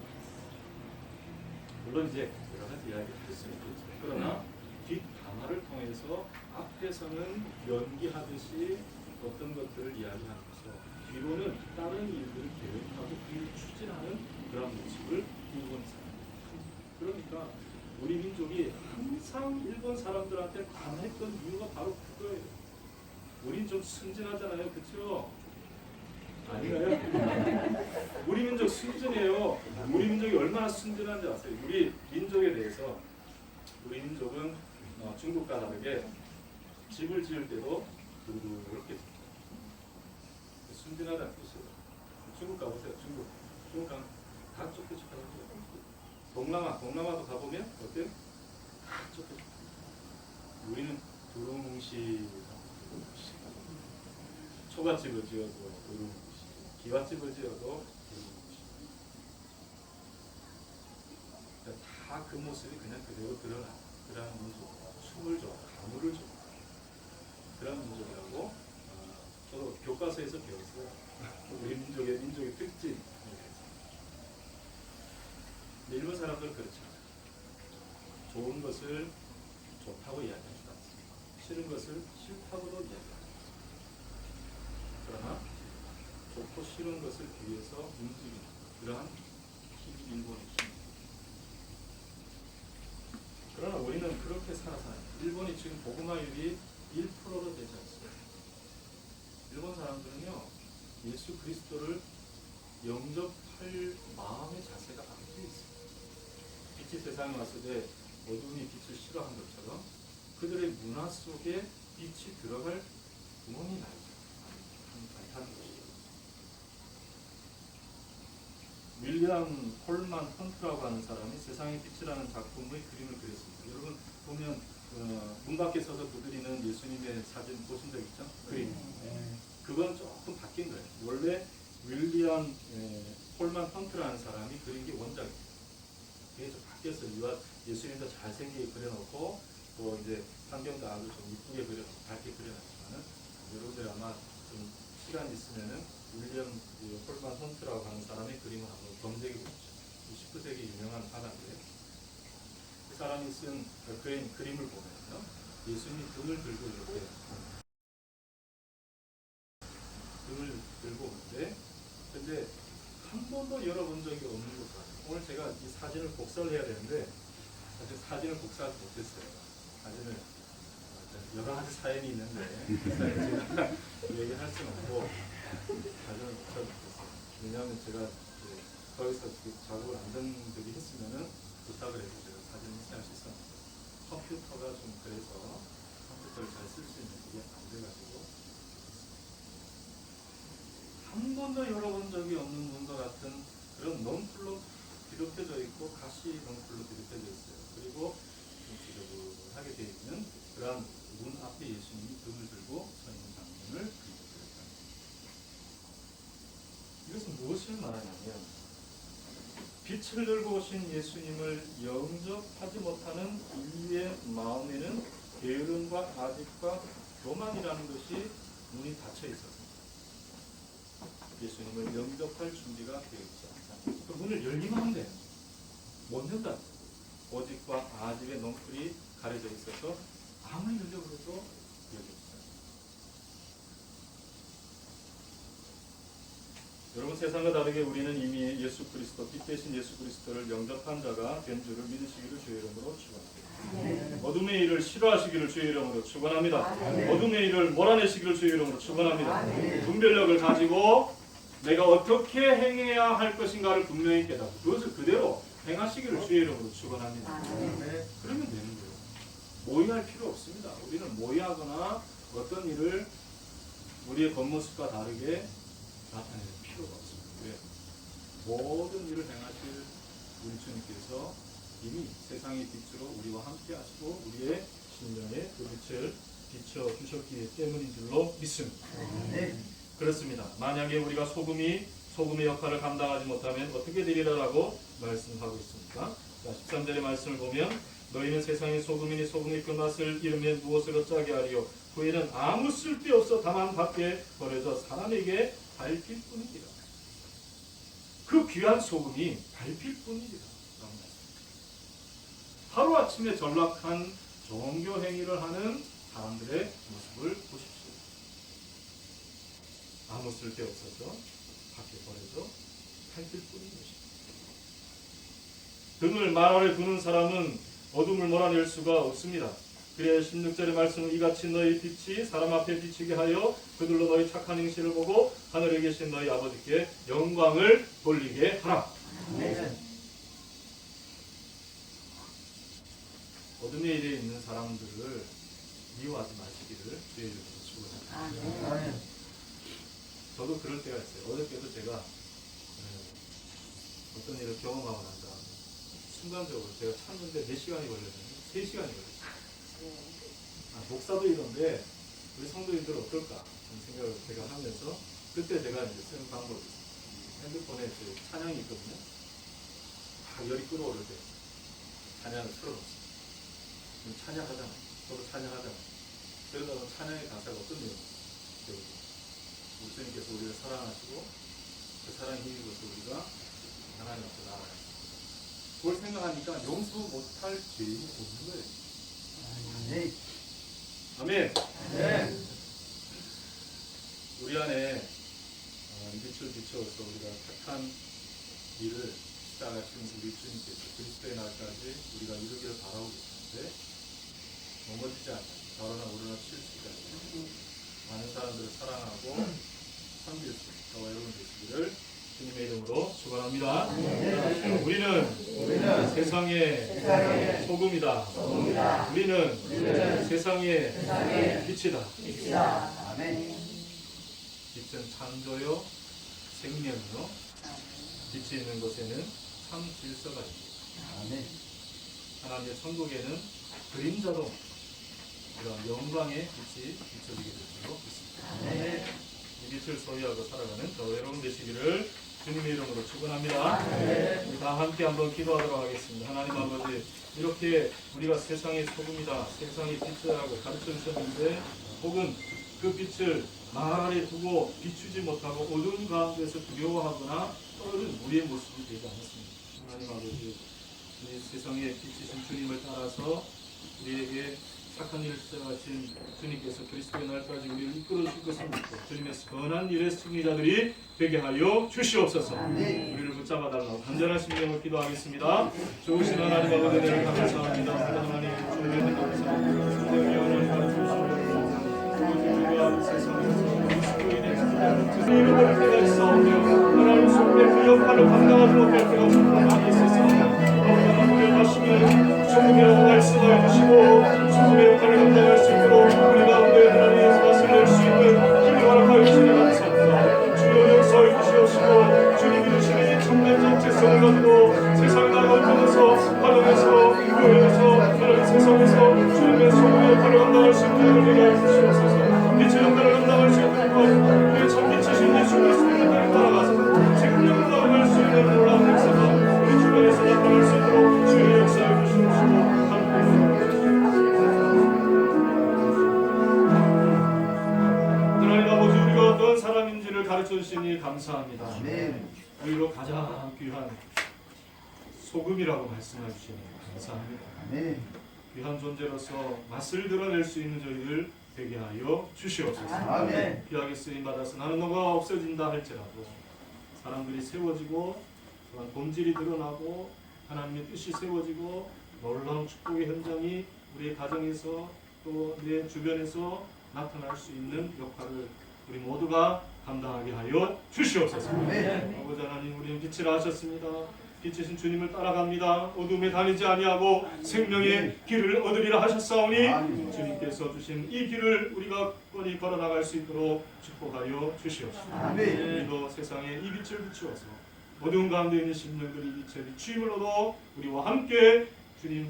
물론 이제 여러 가지 이야기를 했습니다. 그러나 뒷담화를 통해서 앞에서는 연기하듯이 어떤 것들을 이야기하면서 뒤로는 다른 일들을 계획하고 그 일을 추진하는 그런 모습을 일본 사람들이. 그러니까 우리 민족이 항상 일본 사람들한테 반했던 이유가 바로 그거예요. 우린 좀 순진하잖아요, 그렇죠? 아닌가요? 우리 민족 순진해요. 우리 민족이 얼마나 순진한지 아세요? 우리 민족에 대해서 우리 민족은 중국과 다르게 집을 지을 때도 이렇게 순진하다는 뜻이에요. 중국 가보세요. 중국 가면 다 쫓겨쫓겨요. 동남아도 가보면 어때요? 다 쫓겨쫓겨. 우리는 두루뭉시, 초가집을 지어도 두루뭉시, 기와집을 지어도 두루뭉시. 다 그 모습이 그냥 그대로 드러나. 그런 민족, 춤을 좋아, 가물을 좋아. 그런 민족이라고 저도 교과서에서 배웠어요. 우리 민족의 특징. 일본 사람들은 그렇지 않아요. 좋은 것을 좋다고 이야기하지 않습니다. 싫은 것을 싫다고도 이야기합니다. 그러나 좋고 싫은 것을 위해서 움직이는 그러한 힘이 일본의 힘입니다. 그러나 우리는 그렇게 살아서 일본이 지금 복음화율이 1%로 되지 않습니다. 일본 사람들은요, 예수 그리스도를 영접할 마음의 자세가 바뀌어 있습니다. 빛이 세상에 왔을 때 어둠이 빛을 싫어한 것처럼 그들의 문화 속에 빛이 들어갈 구멍이 나지 않다는 것이죠. 윌리엄 홀만 헌트라고 하는 사람이 세상의 빛이라는 작품의 그림을 그렸습니다. 여러분 보면 문 밖에 서서 두드리는 예수님의 사진 보신 적 있죠? 그림. 그건 조금 바뀐 거예요. 원래 윌리엄 홀만 헌트라는 사람이 그린 게 원작입니다. 그게 좀 바뀌었어요. 예수님도 잘생기게 그려놓고 또 이제 환경도 아주 좀 이쁘게 그려놓고 밝게 그려놨지만은 여러분들 아마 좀 시간 있으면은 윌리엄 홀만 헌트라고 하는 사람의 그림을 한번 검색해 보십시오. 19세기 유명한 화가인데요. 그 사람이 쓴 그림을 보면요, 예수님이 등을 들고 이렇게 등을 들고 오는데, 근데 한 번도 열어본 적이 없는 것 같아요. 오늘 제가 이 사진을 복사를 해야 되는데 사실 사진을 복사하지 못했어요. 사진을 여러 가지 사연이 있는데 그 사연 제가 얘기할 수는 없고 사진을 복사하지 못했어요. 왜냐하면 제가 거기서 작업을 안 된 적이 했으면은 부탁을 해서 제가 사진을 할 수 있었는데 컴퓨터가 좀 그래서 컴퓨터를 잘 쓸 수 있는 게 안 돼가지고 한 번도 열어본 적이 없는 문과 같은 그런 넝쿨로 뒤덮여져 있고 가시 넝쿨로 뒤덮여져 있어요. 그리고 지저분하게 되어 있는 그러한 문 앞에 예수님이 등을 들고 서 있는 장면을 그려드렸다. 이것은 무엇을 말하냐면 빛을 들고 오신 예수님을 영접하지 못하는 인류의 마음에는 게으름과 아집과 교만이라는 것이 문이 닫혀 있었습니다. 예수님을 영접할 준비가 되어 있지 않다. 그 문을 열기만 하면 돼요. 못 연다. 오직과 아집의 넝쿨이 가려져 있어서 아무리 열려고 해도 열렸어요. 여러분, 세상과 다르게 우리는 이미 예수 그리스도, 빛 대신 예수 그리스도를 영접한 자가 된 줄을 믿으시기를 주의 이름으로 축원합니다. 어둠의 일을 싫어하시기를 주의 이름으로 축원합니다. 어둠의 일을 몰아내시기를 주의 이름으로 축원합니다. 분별력을 가지고 내가 어떻게 행해야 할 것인가를 분명히 깨닫고 그것을 그대로 행하시기를 주의 이름으로 축원합니다. 그러면 되는 거예요. 모의할 필요 없습니다. 우리는 모의하거나 어떤 일을 우리의 겉모습과 다르게 나타낼 필요가 없습니다. 왜? 모든 일을 행하실 우리 주님께서 이미 세상의 빛으로 우리와 함께 하시고 우리의 심령에 그 빛을 비춰주셨기 때문인 줄로 믿습니다. 그렇습니다. 만약에 우리가 소금의 역할을 감당하지 못하면 어떻게 되리라고 말씀하고 있습니까? 자, 13절의 말씀을 보면 너희는 세상의 소금이니 소금의 그 맛을 잃으면 무엇으로 짜게 하리요 후에는 아무 쓸데없어 다만 밖에 버려져 사람에게 밟힐 뿐이니라. 그 귀한 소금이 밟힐 뿐이니라. 하루아침에 전락한 종교 행위를 하는 사람들의 모습을 보십시오. 아무 쓸데없어서 밖에 버려져 밟힐 뿐인 것입니다. 등을 말 아래 두는 사람은 어둠을 몰아낼 수가 없습니다. 그래야 16절의 말씀은 이같이 너희 빛이 사람 앞에 비치게 하여 그들로 너희 착한 행실을 보고 하늘에 계신 너희 아버지께 영광을 돌리게 하라. 어둠의 일에 있는 사람들을 미워하지 마시기를 주의 이름으로 축원합니다. 저도 그럴 때가 있어요. 어저께도 제가 어떤 일을 경험하고 난 다음에 순간적으로 제가 찾는데 몇 시간이 걸렸냐면 3시간이 걸렸어요. 목사도 이런데 우리 성도님들 어떨까 하는 생각을 제가 하면서 그때 제가 이제 쓰는 방법이 있어요. 핸드폰에 찬양이 있거든요. 열이 끓어오를 때 찬양을 틀어놓습니다. 찬양하잖아요. 저도 찬양하잖아요. 그러다가 찬양의 가사가 어떤 내용이에요? 우리 주님께서 우리를 사랑하시고 그 사랑에 힘입어서 우리가 하나님 앞에 나아가요. 그걸 생각하니까 용서 못할 죄인이 없는 거예요. 아멘. 네. 우리 안에 빛을 비추어서 우리가 착한 일을 시작하신 우리 주님께서 그리스도의 날까지 우리가 이루기를 바라고 계시는데 넘어지지 않고 좌로나 우로나 치우치지 않고 많은 사람들을 사랑하고 섬길 수 있는 저와 여러분 되시기를 주님의 이름으로 축원합니다. 우리는 세상의 소금이다. 우리는 세상의 빛이다. 아멘. 빛은 창조요, 생명이요. 빛이 있는 곳에는 참 질서가 있습니다. 아멘. 하나님의 천국에는 그림자도 이런 영광의 빛이 비춰지게 될 줄로 믿습니다. 이 빛을 소유하고 살아가는 저 여러분 되시기를 주님의 이름으로 축원합니다. 우리 다 함께 한번 기도하도록 하겠습니다. 하나님 아버지, 이렇게 우리가 세상의 소금이다, 세상의 빛이라고 가르쳐 주셨는데 혹은 그 빛을 말 아래 두고 비추지 못하고 어두운 가운데서 두려워하거나 떨어진 우리의 모습이 되지 않았습니다. 하나님 아버지, 이 세상에 빛이신 주님을 따라서 우리에게 착한 일을 시작하신 주님께서 그리스도의 날까지 우리를 이끌어 주실 것을 믿고 주님의 선한 일의 승리자들이 되게 하여 주시옵소서. 우리를 붙잡아 달라고 간절한 심령을 기도하겠습니다. 좋으신 하나님 아버지, 은혜를 감사합니다. 하나님 주님의 은혜 감사합니다. 성령의 하나님 가르쳐주시옵소서. 우리가 세상에서 그리스도인의 주님을 볼 때가 있사오며 하나님 속에 그 역할을 감당하지 못할 때가 많이 있었습니다. 우리가 하시면 주님이라고 말씀해 주시고 주님의 역할을 감당할 수 있도록 우리 가운데 하나님의 맛을 낼 수 있는 힘을 허락하여 주시니 감사합니다. 주여 역사해 주시옵시고 주님이 주시는 참된 정체성을 가지고 세상에 나아가면서 활용해서 교회에서 하나님 세상에서 주님의 소금의 역할을 감당할 수 있는 우리가 주시옵소서. 빛의 역할을 감당할 수 있는 것 우리의 참 빛이신 예수 그리스도의 날을 따라가서 생명을 나아갈 수 있는 놀라운 역사가 우리 주변에서 나타날 수 있도록 주의 역사해 주시옵시고 하나님 아버지, 우리가 어떤 사람인지를 가르쳐 주시니 감사합니다. 우리로 가장 귀한 소금이라고 말씀해 주시니 감사합니다. 귀한 존재로서 맛을 드러낼 수 있는 저희를 되게 하여 주시옵소서. 귀하게 쓰임 받아서 나는 너가 없어진다 할지라도 사람들이 세워지고 또한 본질이 드러나고 하나님의 뜻이 세워지고 놀라운 축복의 현장이 우리의 가정에서 또 내 주변에서 나타날 수 있는 역할을 우리 모두가 감당하게 하여 주시옵소서. 아버지 하나님, 우리는 빛이라 하셨습니다. 빛이신 주님을 따라갑니다. 어둠에 다니지 아니하고 생명의 길을 얻으리라 하셨사오니 주님께서 주신 이 길을 우리가 뻔히 걸어나갈 수 있도록 축복하여 주시옵소서. 우리도 세상에 이 빛을 비추어서 어두운 가운데 있는 심령들이 이체리 주임을 얻어 우리와 함께 주님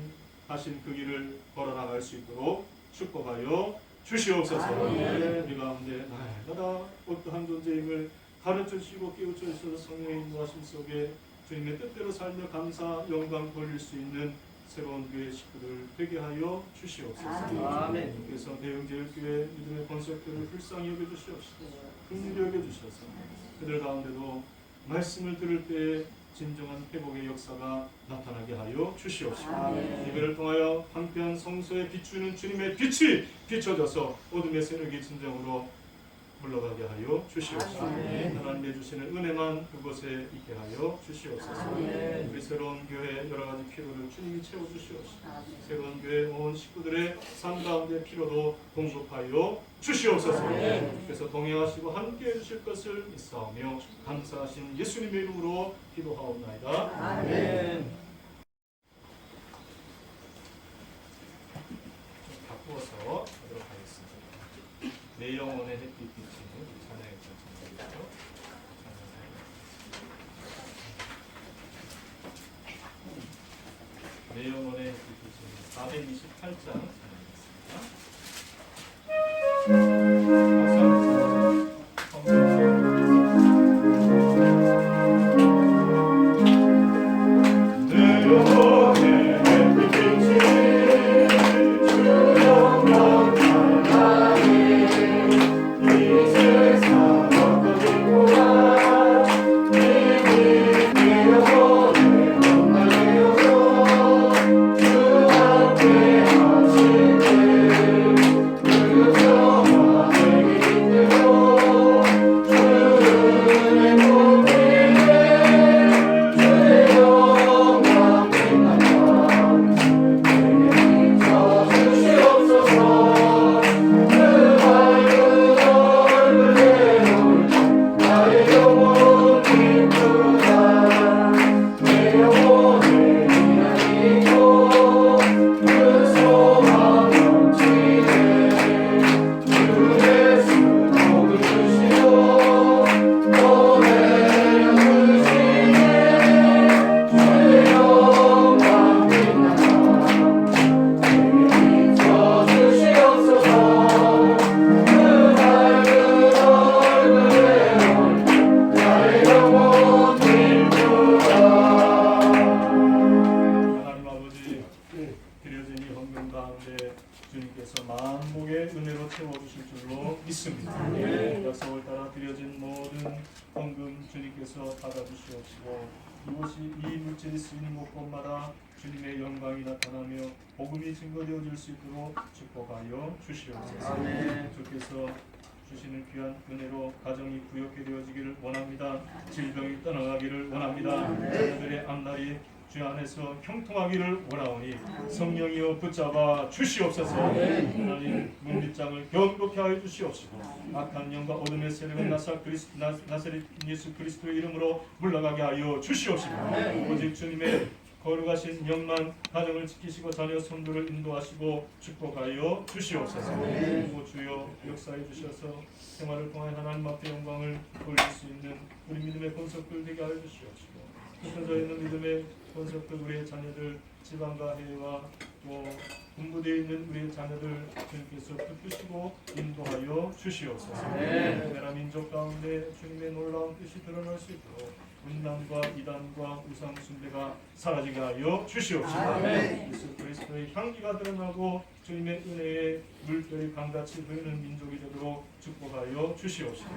하신 그 길을 걸어나갈 수 있도록 축복하여 주시옵소서. 우리 가운데 날마다 어떠한 존재임을 가르쳐주시고 깨우쳐주셔서 성령의 인도하심 속에 주님의 뜻대로 살며 감사 영광 돌릴 수 있는 새로운 교회 식구들 되게 하여 주시옵소서. 아멘. 그래서 대흥제일교회 믿음의 본석들을 불쌍히 여겨주시옵시고 긍휼히 여겨주셔서 그들 가운데도 말씀을 들을 때 진정한 회복의 역사가 나타나게 하여 주시옵시고 이들을 통하여 한편 성소에 비추는 주님의 빛이 비춰져서 어둠의 세력이 진정으로 물러가게 하여 주시옵소서. 하나님의 주시는 은혜만 그곳에 있게 하여 주시옵소서. 우리 새로운 교회 여러 가지 필요를 주님이 채워주시옵소서. 새로운 교회 온 식구들의 삶 가운데 필요도 공급하여 주시옵소서. 그래서 동행하시고 함께 해주실 것을 믿사오며 감사하신 예수님의 이름으로 기도하옵나이다. 아멘. 바꾸어서 하도록 하겠습니다. 내 영혼의 햇빛 비치는 찬양의 찬양이죠. 내 영혼의 햇빛 비치는 428장 찬양이겠습니다. 이곳이 이 물질이 쓰이는 곳곳마다 주님의 영광이 나타나며 복음이 증거되어질 수 있도록 축복하여 주시옵소서. 주께서 주시는 귀한 은혜로 가정이 부욕해 되어지기를 원합니다. 질병이 떠나가기를 원합니다. 자녀들의 앞날이 주 안에서 형통하기를 원하오니 성령이여 붙잡아 주시옵소서. 하나님 문빗장을 견고케 하여 주시옵시고 악한 영과 어둠의 세력은 나사렛 예수 그리스도의 이름으로 물러가게 하여 주시옵시고 오직 주님의 거룩하신 영만 가정을 지키시고 자녀 손들을 인도하시고 축복하여 주시옵소서. 오 주여 역사해 주셔서 생활을 통하여 하나님 앞에 영광을 돌릴 수 있는 우리 믿음의 본석들 되게 하여 주시옵시고 흩어져 있는 믿음의 본석들 우리의 자녀들 지방과 해외와 또 군부되어 있는 우리의 자녀들 주님께서 붙드시고 인도하여 주시옵소서. 나라 민족 가운데 주님의 놀라운 뜻이 드러날 수 있도록 분단과 이단과 우상 숭배가 사라지게 하여 주시옵소서. 예수 그리스도의 향기가 드러나고 주님의 은혜의 물결이 강같이 흐르는 민족이 되도록 축복하여 주시옵소서.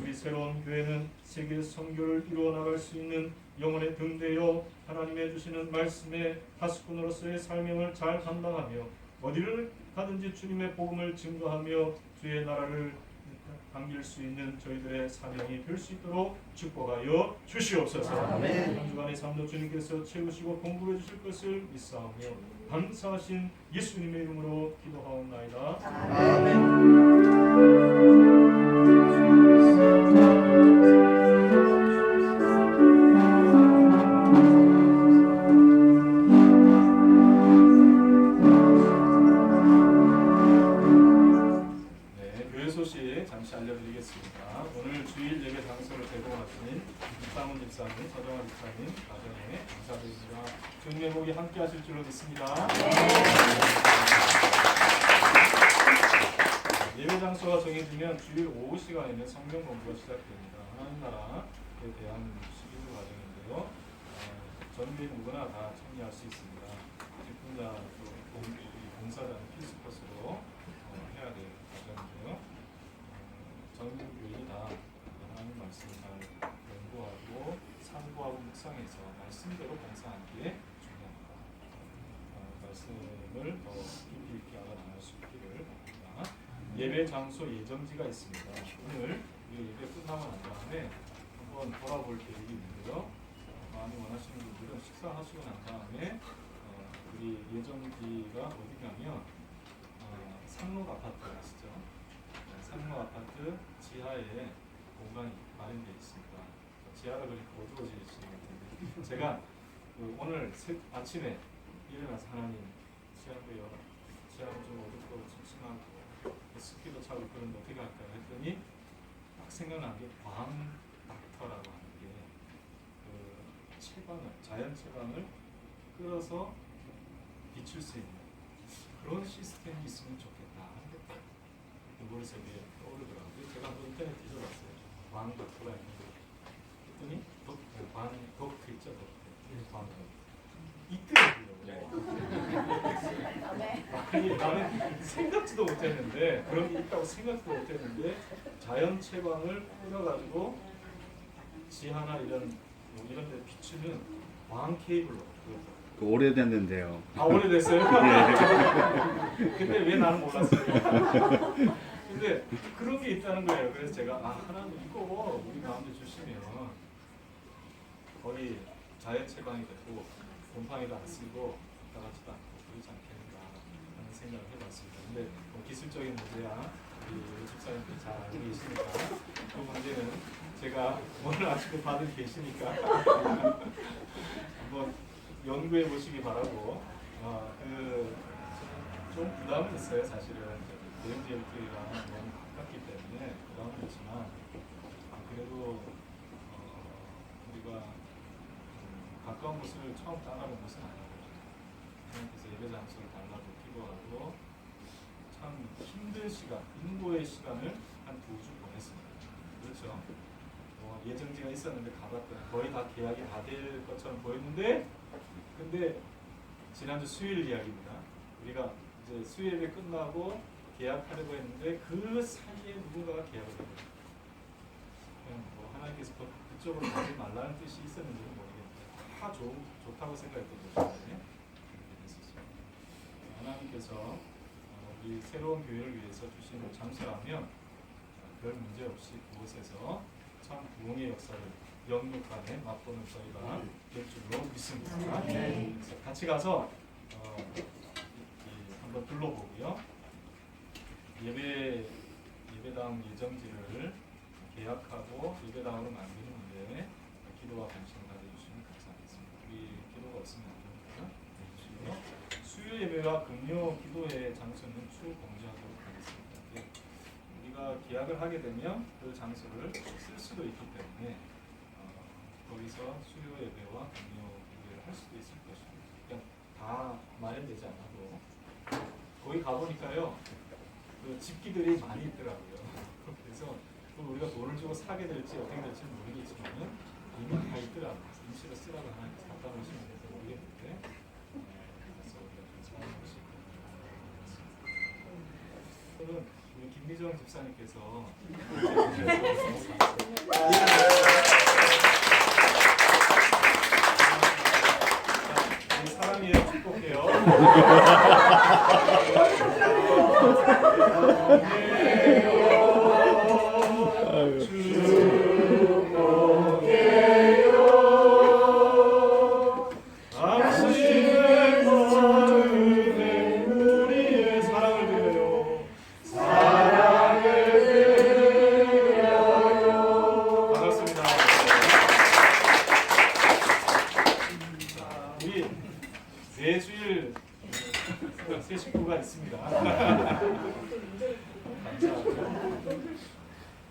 우리 새로운 교회는 세계 선교를 이루어 나갈 수 있는 영혼의 등대요 하나님의 주시는 말씀의 파수꾼으로서의 사명을 잘 감당하며 어디를 가든지 주님의 복음을 증거하며 주의 나라를 당길 수 있는 저희들의 사명이 될 수 있도록 축복하여 주시옵소서. 한 주간의 삶도 주님께서 채우시고 공급해 주실 것을 믿사오며 감사하신 예수님의 이름으로 기도하옵나이다. 아멘. 잠시 알려드리겠습니다. 오늘 주일 예배 장소를 제공하신 박상훈 집사님 일단 주일 오후 시간에는 성경 공부가 시작됩니다. 하나님 나라에 대한 12주 과정인데요. 전국의 누구나 다 참여할 수 있습니다. 직분자 또 봉사자는 필수 코스로 해야 될 과정이고요. 전 교인이 다 하나님 말씀을 잘 연구하고 상고하고 묵상해서 말씀대로 봉사하는 게 중요합니다. 말씀을 더 깊이 있게 알아나갈 수 있기를 바랍니다. 예배 장소 예정지가 있습니다. 오늘 우리 예배 끝나고 난 다음에 한번 돌아볼 계획이 있는데요. 많이 원하시는 분들은 식사하시고 난 다음에 우리 예정지가 어디냐면 상록 아파트 아시죠? 상록 아파트 지하에 공간이 마련되어 있습니다. 지하라 그러니까 어두워지시는 것 같은데 제가 오늘 아침에 일어나서 하나님 지하고요. 지하는 좀 어둡고 침침하고 습기도 차고 그런데 어떻게 할까요? 했더니 딱 생각난 게 광닥터라고 하는 게 채광을 자연 채광을 끌어서 비출 수 있는 그런 시스템이 있으면 좋겠다. 머릿속에 떠오르더라고요. 제가 한번 인터넷 뒤져봤어요. 광닥터가 있는데 했더니 덕크 있죠? 광닥터 있더라고요. 아니 나는 생각지도 못했는데 그런 게 있다고 생각도 못했는데 자연 채광을 끌어가지고 지하나 이런 데 비추는 광 케이블로 오래됐는데요. 아 오래됐어요? 근데 왜 나는 몰랐어요? 근데 그런 게 있다는 거예요. 그래서 제가 하나님 이거 우리 가운데 주시면 거의 자연 채광이 되고 곰팡이도 안 쓰고 나가지도 않고 그러지 않겠는가 하는 생각을 해봤습니다. 근데 기술적인 문제야 우리 집사님들이 잘 알고 계시니까 그 문제는 제가 오늘 아침에 받은 계시니까 한번 연구해 보시기 바라고 좀 부담은 있어요. 사실은 대형제일교회랑 너무 가깝기 때문에 부담은 있지만 그래도 우리가 가까운 곳을 처음 따라온 것은 아니고 하나님께서 예배 장소를 달라고 기도하고 참 힘든 시간, 인고의 시간을 한 2주 보냈습니다. 그렇죠? 예정지가 있었는데 가봤더니 거의 다 계약이 다 될 것처럼 보였는데 근데 지난주 수요일 이야기입니다. 우리가 이제 수요일 예배 끝나고 계약하려고 했는데 그 사이에 누군가가 계약을 했어요. 그냥 하나님께서 그쪽으로 가지 말라는 뜻이 있었는지는 모르겠는데 다 좋다고 생각했던 것인데 그렇게 됐었어요. 하나님께서 우리 새로운 교회를 위해서 주시는 장소라면 별 문제 없이 그곳에서 참 부흥의 역사를 영육간에 맛보는 저희가 될 줄로 믿습니다. 그래서 같이 가서 한번 둘러보고요. 예배당 예정지를 계약하고 예배당으로 만드는데 기도와 관심을 가져주시면 감사하겠습니다. 우리 기도가 없으면 안 됩니다. 수요 예배와 금요 기도회 장소는 추후 공지하도록 하겠습니다. 우리가 계약을 하게 되면 그 장소를 쓸 수도 있기 때문에 거기서 수요 예배와 금요 예배를 할 수도 있을 것입니다. 그러니까 다 마련되지 않아도 거기 가보니까요 그 집기들이 많이 있더라고요. 그래서 우리가 돈을 주고 사게 될지 어떻게 될지 모르겠지만 이미 다 있더라고요. 임시로 쓰라고 하나님께서 갖다 놓으시면 돼서 모르겠는데 그래서 우리가 좀 사용할 수 있도록 오늘은 우리 김미정 집사님께서 사랑이에요. 축복해요. 새 식구가 있습니다.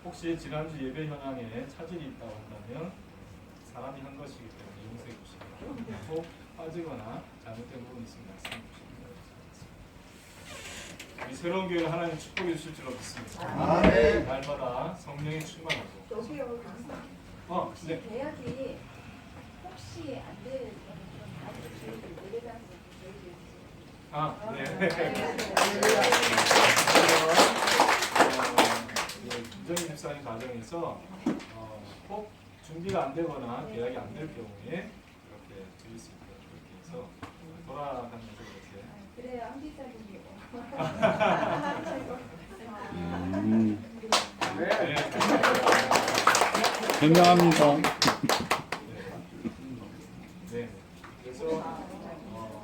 혹시 지난주 예배 현황에 차질이 있다고 한다면 사람이 한 것이기 때문에 용서해 주시기 바랍니다. 꼭 빠지거나 잘못된 부분이 있으면 말씀해 주시기 바랍니다. 우리 새로운 교회를 하나님 축복해 주실 줄로 믿습니다. 아멘. 날마다 성령이 충만하고. 여기요. 네. 계약이 혹시 안 되면 다시 저희들 내려가서 저희들 김정희 집사님 가정에서 꼭 준비가 안 되거나 계약이 안 될 경우에 이렇게 드릴 수 있도록 그렇게 해서 돌아가면서 이렇게. 그래요. 한 비싸군요. 네. 현명합니다. 네. 그래서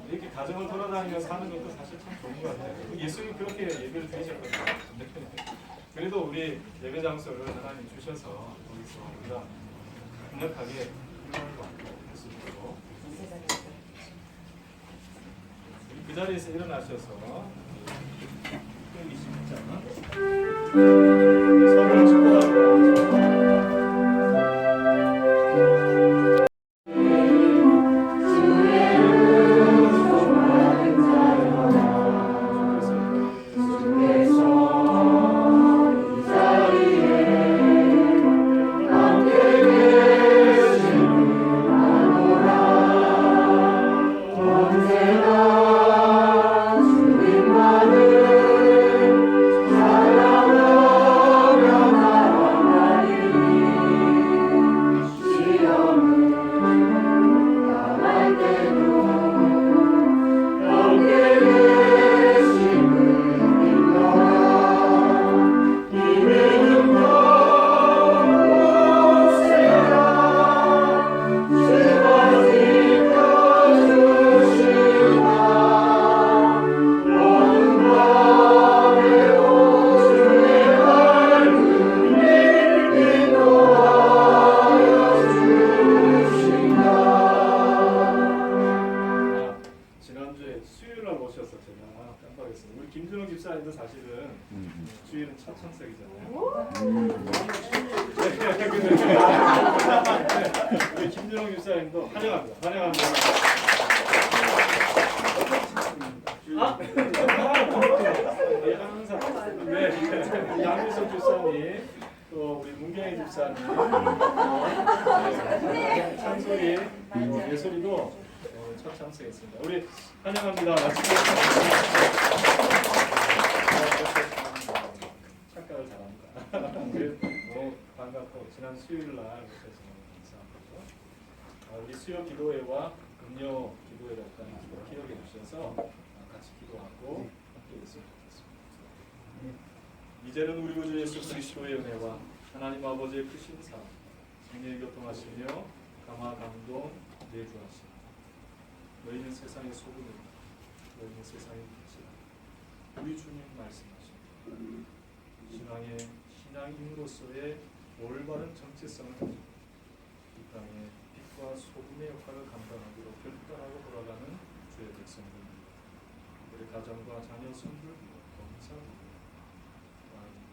이렇게 가정을 돌아다니며 사는 것도 사실 참 좋은 것 같아요. 예수님 그렇게 예배를 드리셨거든요. 그래도 우리 예배 장소를 하나님 주셔서 거기서 우리가 강력하게 훈련을 받고 할 수 있도록 우리 그 자리에서 일어나셔서 끌기 쉽지 않아? 서로를 축복합니다. 지난주에 수요일날 오셔서 제가 깜빡했어요. 우리 김준호 집사님도 사실은 주일은 첫 참석이잖아요. 우리 김준호 집사님도 환영합니다. 환영합니다. 항상 네, 양미석 집사님 또 우리 문경희 집사님 찬소리 예솔이도 첫 참석했습니다. 우리 환영합니다. 착각을 잘합니다. 너무 반갑고 지난 수요일 날 오셔서 너무 감사하고요. 우리 수요 기도회와 금요 기도회를 기억해 주셔서 같이 기도하고 함께 있으면 좋겠습니다. 이제는 우리 구주 예수 그리스도의 은혜와 하나님 아버지의 크신 사랑, 성령이 교통하시며 감화 감동 내주하시며 너희는 세상의 소금이다. 너희는 세상의 빛이다. 우리 주님 말씀하십니다. 신앙인으로서의 올바른 정체성을 가지고 이 땅에 빛과 소금의 역할을 감당하기로 결단하고 돌아가는 주의 백성들입니다. 우리 가정과 자녀 손들고 감사합니다.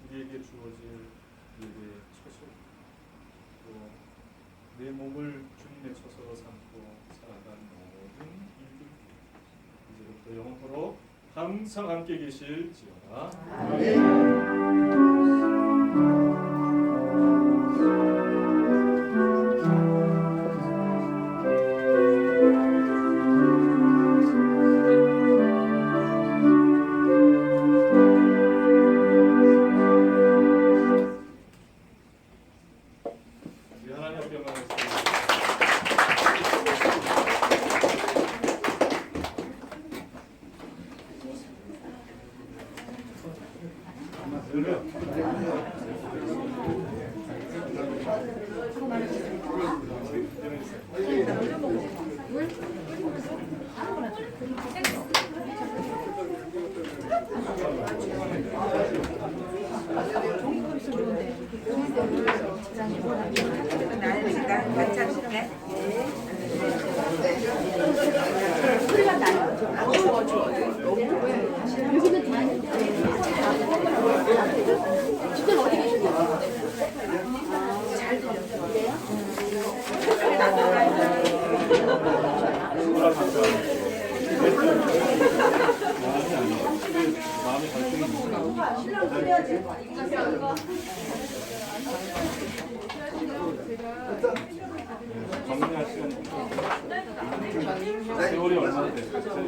우리에게 주어질 예배의 처소 또 내 몸을 주님의 처소로 삼고 살아가는 모든 일들 이제부터 영원토록 항상 함께 계실지어다. 하나님 앞에 말했습니다. 잘 들려. 마음의 갈등이 있어요. 신랑 그래야지. 정리할 시간이 세월이 얼마나 됐어요?